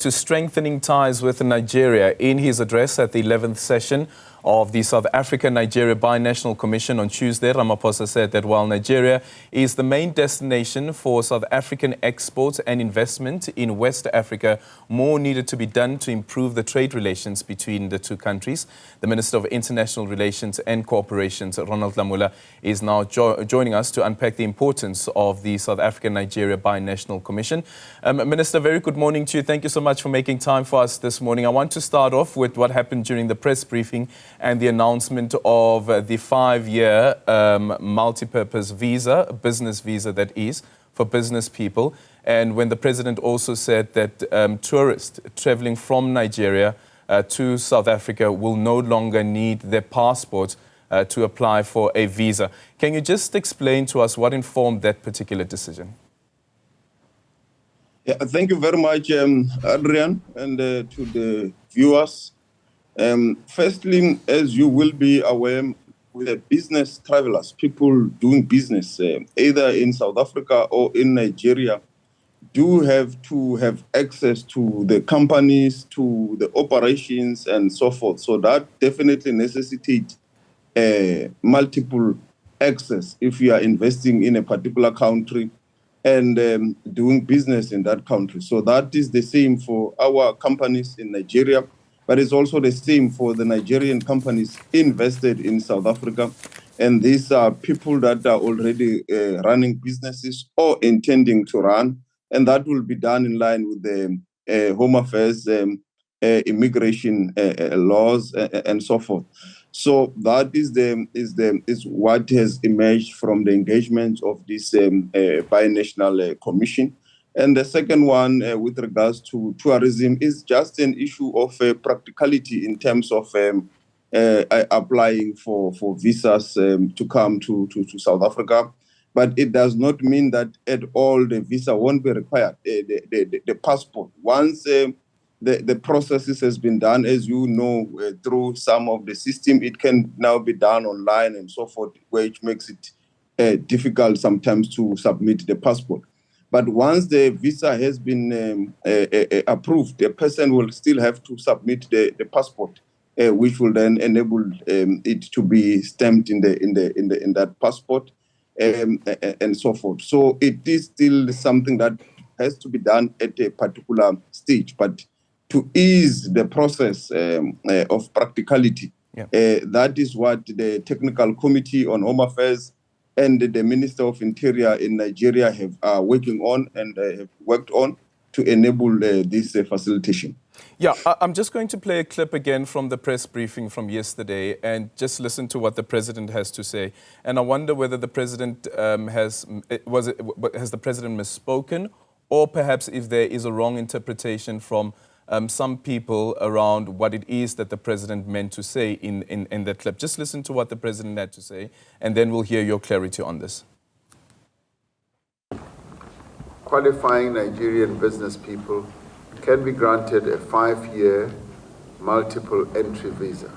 to strengthening ties with Nigeria. In his address at the 11th session of the South Africa-Nigeria Binational Commission on Tuesday, Ramaphosa said that while Nigeria is the main destination for South African exports and investment in West Africa, more needed to be done to improve the trade relations between the two countries. The Minister of International Relations and Cooperation, Ronald Lamola, is now joining us to unpack the importance of the South Africa-Nigeria Binational Commission. Minister, very good morning to you. Thank you so much for making time for us this morning. I want to start off with what happened during the press briefing and the announcement of the 5-year multi-purpose visa, business visa that is, for business people. And when the president also said that tourists traveling from Nigeria to South Africa will no longer need their passport to apply for a visa. Can you just explain to us what informed that particular decision? Yeah, thank you very much, Adrian, and to the viewers. Firstly, as you will be aware, with the business travelers, people doing business either in South Africa or in Nigeria, do have to have access to the companies, to the operations, and so forth. So that definitely necessitates multiple access if you are investing in a particular country and doing business in that country. So that is the same for our companies in Nigeria, but it's also the same for the Nigerian companies invested in South Africa. And these are people that are already running businesses or intending to run. And that will be done in line with the Home Affairs, immigration laws, and so forth. So that is what has emerged from the engagement of this binational commission. And the second one, with regards to tourism, is just an issue of practicality in terms of applying for visas to come to South Africa. But it does not mean that at all the visa won't be required. The passport, once the processes has been done, as you know, through some of the system, it can now be done online and so forth, which makes it difficult sometimes to submit the passport. But once the visa has been approved, the person will still have to submit the passport, which will then enable it to be stamped in that passport, and so forth. So it is still something that has to be done at a particular stage, but to ease the process of practicality, that is what the Technical Committee on Home Affairs and the Minister of Interior in Nigeria are working on and have worked on to enable this facilitation. Yeah, I'm just going to play a clip again from the press briefing from yesterday and just listen to what the president has to say. And I wonder whether the president has the president misspoken, or perhaps if there is a wrong interpretation from some people around what it is that the president meant to say in that clip. Just listen to what the president had to say, and then we'll hear your clarity on this. Qualifying Nigerian business people can be granted a 5-year multiple entry visa.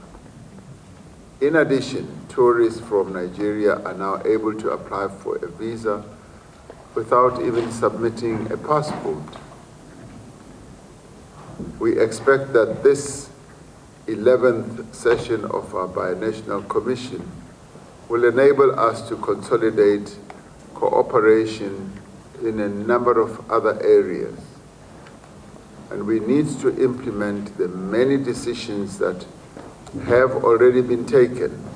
In addition, tourists from Nigeria are now able to apply for a visa without even submitting a passport. We expect that this 11th session of our Binational Commission will enable us to consolidate cooperation in a number of other areas. And we need to implement the many decisions that have already been taken.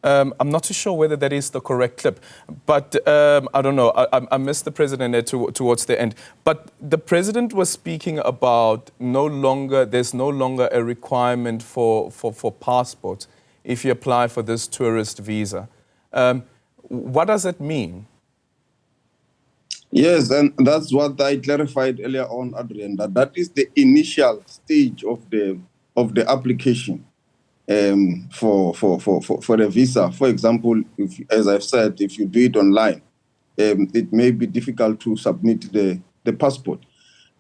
I'm not too sure whether that is the correct clip, but I don't know. I missed the president there towards the end. But the president was speaking about there's no longer a requirement for passport if you apply for this tourist visa. What does that mean? Yes, and that's what I clarified earlier on, Adrian, that is the initial stage of the application. For a visa. For example, as I've said, if you do it online, it may be difficult to submit the passport.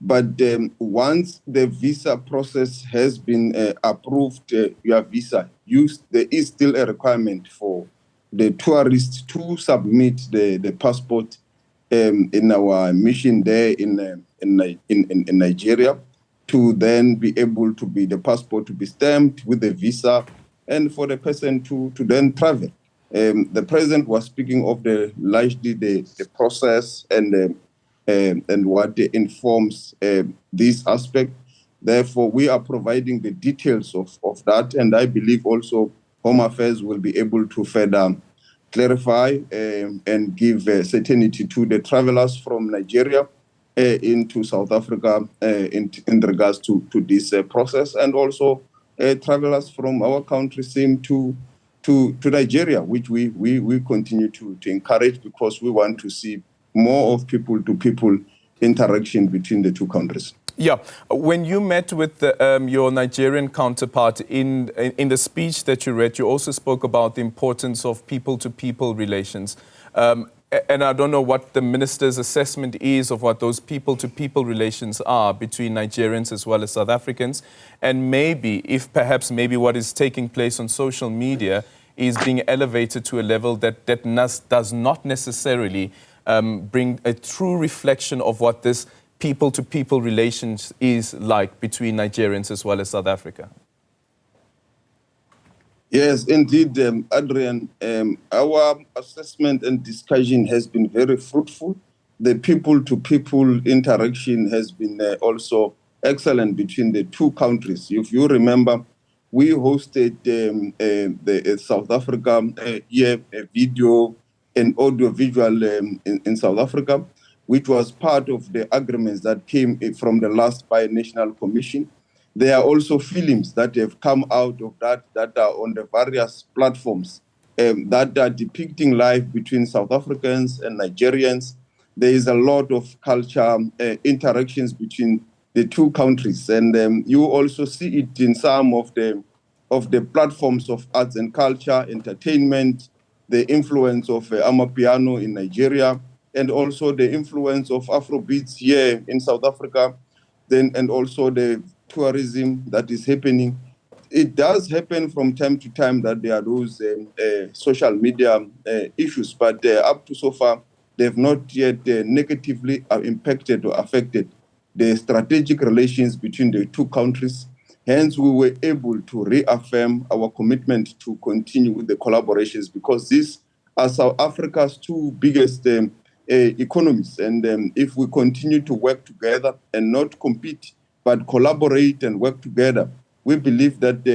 But once the visa process has been approved, your visa used, there is still a requirement for the tourist to submit the passport in our mission there in Nigeria, to then be able to be the passport to be stamped with the visa, and for the person to then travel. The president was speaking of largely the process and what informs this aspect. Therefore, we are providing the details of that, and I believe also Home Affairs will be able to further clarify and give certainty to the travelers from Nigeria into South Africa in regards to this process, and also travelers from our country seem to Nigeria, which we continue to encourage, because we want to see more of people-to-people interaction between the two countries. Yeah, when you met with your Nigerian counterpart in the speech that you read, you also spoke about the importance of people-to-people relations. And I don't know what the minister's assessment is of what those people-to-people relations are between Nigerians as well as South Africans. And maybe, if perhaps maybe what is taking place on social media is being elevated to a level that does not necessarily bring a true reflection of what this people-to-people relations is like between Nigerians as well as South Africa. Yes, indeed, Adrian. Our assessment and discussion has been very fruitful. The people-to-people interaction has been also excellent between the two countries. If you remember, we hosted the South Africa a video and audio-visual in South Africa, which was part of the agreements that came from the last Binational Commission. There are also films that have come out of that are on the various platforms that are depicting life between South Africans and Nigerians. There is a lot of culture interactions between the two countries, and you also see it in some of the platforms of arts and culture, entertainment, the influence of Amapiano in Nigeria, and also the influence of Afrobeats here in South Africa, and also the tourism that is happening. It does happen from time to time that there are those social media issues, but up to so far, they've not yet negatively impacted or affected the strategic relations between the two countries. Hence, we were able to reaffirm our commitment to continue with the collaborations, because these are South Africa's two biggest economies. And if we continue to work together and not compete, but collaborate and work together, we believe that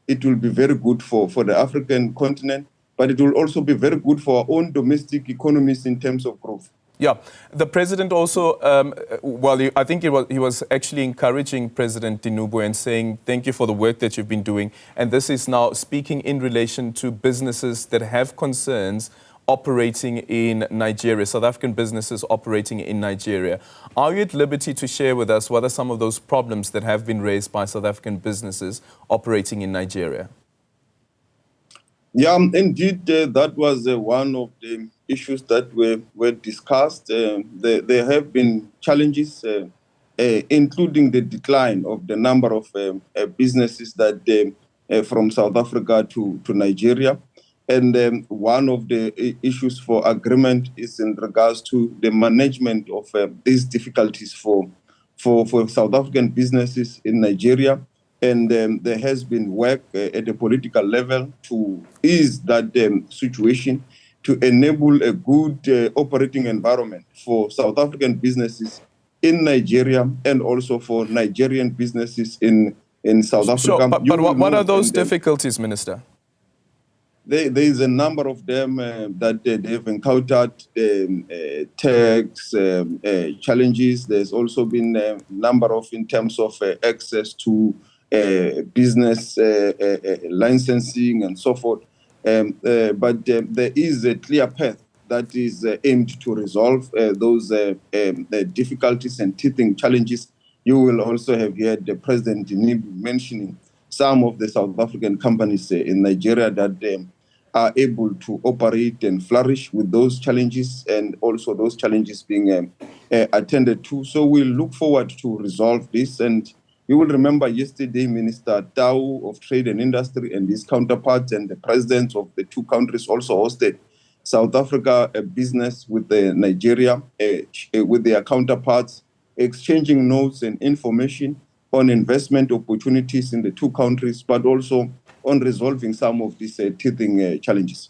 it will be very good for the African continent, but it will also be very good for our own domestic economies in terms of growth. Yeah, the president also, I think he was actually encouraging President Tinubu and saying, thank you for the work that you've been doing. And this is now speaking in relation to businesses that have concerns operating in Nigeria, South African businesses operating in Nigeria. Are you at liberty to share with us what are some of those problems that have been raised by South African businesses operating in Nigeria? Yeah, indeed, that was one of the issues that were discussed. There have been challenges, including the decline of the number of businesses that from South Africa to Nigeria. And one of the issues for agreement is in regards to the management of these difficulties for South African businesses in Nigeria. And there has been work at the political level to ease that situation, to enable a good operating environment for South African businesses in Nigeria and also for Nigerian businesses in South Africa. Sure, but what are those difficulties, Minister? There is a number of them that they've encountered, tax challenges. There's also been a number of, in terms of access to business licensing and so forth. But there is a clear path that is aimed to resolve those difficulties and teething challenges. You will also have heard the President mentioning some of the South African companies in Nigeria that are able to operate and flourish with those challenges, and also those challenges being attended to. So we'll look forward to resolve this. And you will remember yesterday, Minister Tau of Trade and Industry and his counterparts and the presidents of the two countries also hosted South Africa business with Nigeria, with their counterparts, exchanging notes and information on investment opportunities in the two countries, but also on resolving some of these teething challenges.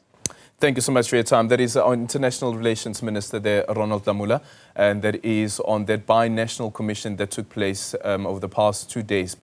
Thank you so much for your time. That is our International Relations Minister there, Ronald Lamola, and that is on that bi-national commission that took place over the past 2 days.